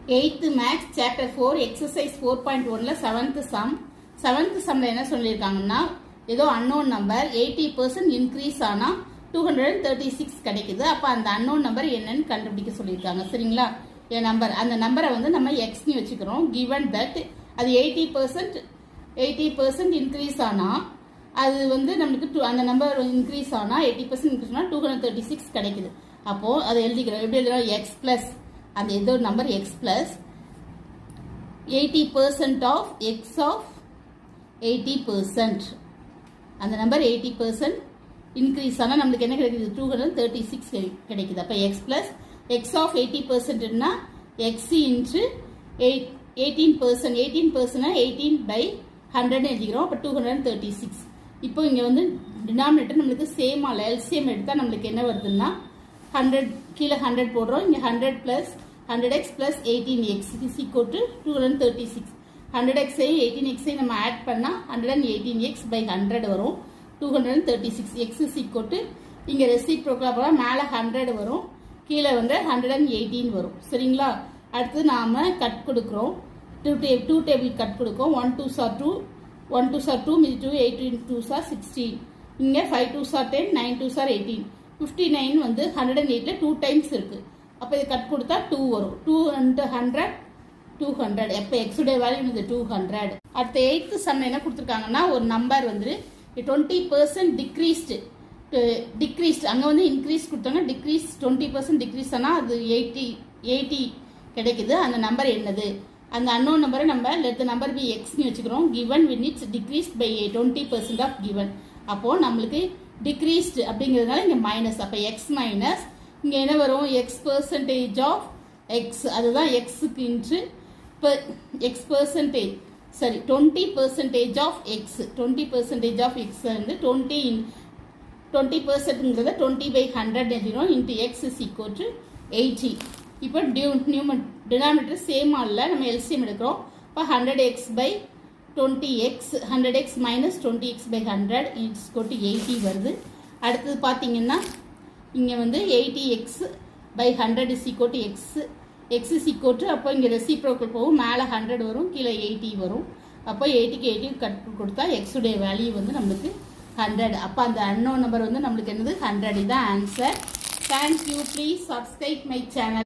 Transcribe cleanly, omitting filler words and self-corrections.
8th Maths Chapter 4 Exercise 4.1 7th Sum 7th Sumல என்ன சொல்லியிருக்காங்கன்னா ஏதோ unknown number 80% increase ஆனா 236 கிடைக்குது. அப்ப அந்த unknown number என்னன்னு கண்டுபிடிக்க சொல்லியிருக்காங்க. சரிங்களா? என் நம்பர் அந்த நம்பரை வந்து நம்ம x னு வச்சுக்கிறோம். given that அது 80% increase ஆனா அது வந்து நமக்கு அந்த நம்பர் increase ஆனா 80% increase ஆனா 236 கிடைக்குது. அப்போ அதை எழுதிக்கிறோம். எப்படி எழுதுறோம்? x plus அந்த ஏதோ number x plus 80% of x of 80%. அந்த நம்பர் 80% இன்க்ரீஸ் ஆனால் நம்மளுக்கு என்ன கிடைக்குது? 236 கிடைக்குது. அப்போ x plus x of 80%னா x into 18%. 18%னா 18/100 எழுதிக்கிறோம். அப்போ 236. இப்போ இங்கே வந்து டினாமினேட்டர் நம்மளுக்கு சேம் ஆல எல்சிஎம் எடுத்தால் நம்மளுக்கு என்ன வருதுன்னா 100 கீழே 100 போடுறோம். இங்கே 100 plus 100x plus 18x is equal to 236. 100x 18x நம்ம ஆட் பண்ணால் 118x by 100 வரும். 236 x is equal to இங்கே ரெசிப்ரோக்கலாக போனால் மேலே 100 வரும், கீழே வந்து 118 வரும். சரிங்களா? அடுத்து நாம் கட் கொடுக்குறோம். டூ டேபிள் கட் கொடுக்கும். 1 2s are 2, 1 2s are 2, மீதி 2, 8 2s are 16. இங்கே 5 2s are 10, 9 2s are 18. 59 வந்து 108ல் 2 டைம்ஸ் இருக்குது. அப்போ இது கட் கொடுத்தா 2 வரும். 2 into 100 200. எப்போ எக்ஸுடைய வேல்யூ வந்து 200. அடுத்த 8th சம்மில் என்ன கொடுத்துருக்காங்கன்னா ஒரு நம்பர் வந்து 20% டிக்ரீஸ்டு அங்கே வந்து இன்க்ரீஸ் கொடுத்தாங்க. டிக்ரீஸ் 20% டிக்ரீஸ் ஆனால் அது 80 கிடைக்குது. அந்த நம்பர் என்னது? அந்த அன்னோன் நம்பரை நம்ம let the number be x னு வச்சுக்கிறோம். given when it's decreased by 20% of given. அப்போது நம்மளுக்கு டிக்ரீஸ்டு அப்படிங்கிறதுனால இங்கே மைனஸ். அப்போ எக்ஸ் மைனஸ் இங்கே என்ன வரும்? எக்ஸ் பர்சன்டேஜ் ஆஃப் எக்ஸ், அதுதான் எக்ஸுக்கு இன்ட்டு எக்ஸ் பர்சன்டேஜ் சரி 20% ஆஃப் எக்ஸ். 20% ஆஃப் எக்ஸ் வந்து 20%ங்கிறத 20/100 எழுதிடும். Into x is equal to 80. இப்போ டினாமினேட்டர் சேம் ஆல்ல நம்ம எல்சிஎம் எடுக்கிறோம். இப்போ 100x by 20x 100x minus 20x by 100 is equal to 80 வருது. அடுத்தது பார்த்தீங்கன்னா இங்கே வந்து 80x by 100 is equal to x is equal to அப்போ இங்கே ரெசிப்ரோக்கல் போகும். மேலே 100 வரும், கீழே 80 வரும். அப்போ 80க்கு 80 கட் கொடுத்தா எக்ஸுடைய வேல்யூ வந்து நம்மளுக்கு 100. அப்போ அந்த அன்னோன் நம்பர் வந்து நம்மளுக்கு என்னது? 100. இதுதான் answer. Thank you. Please subscribe my channel.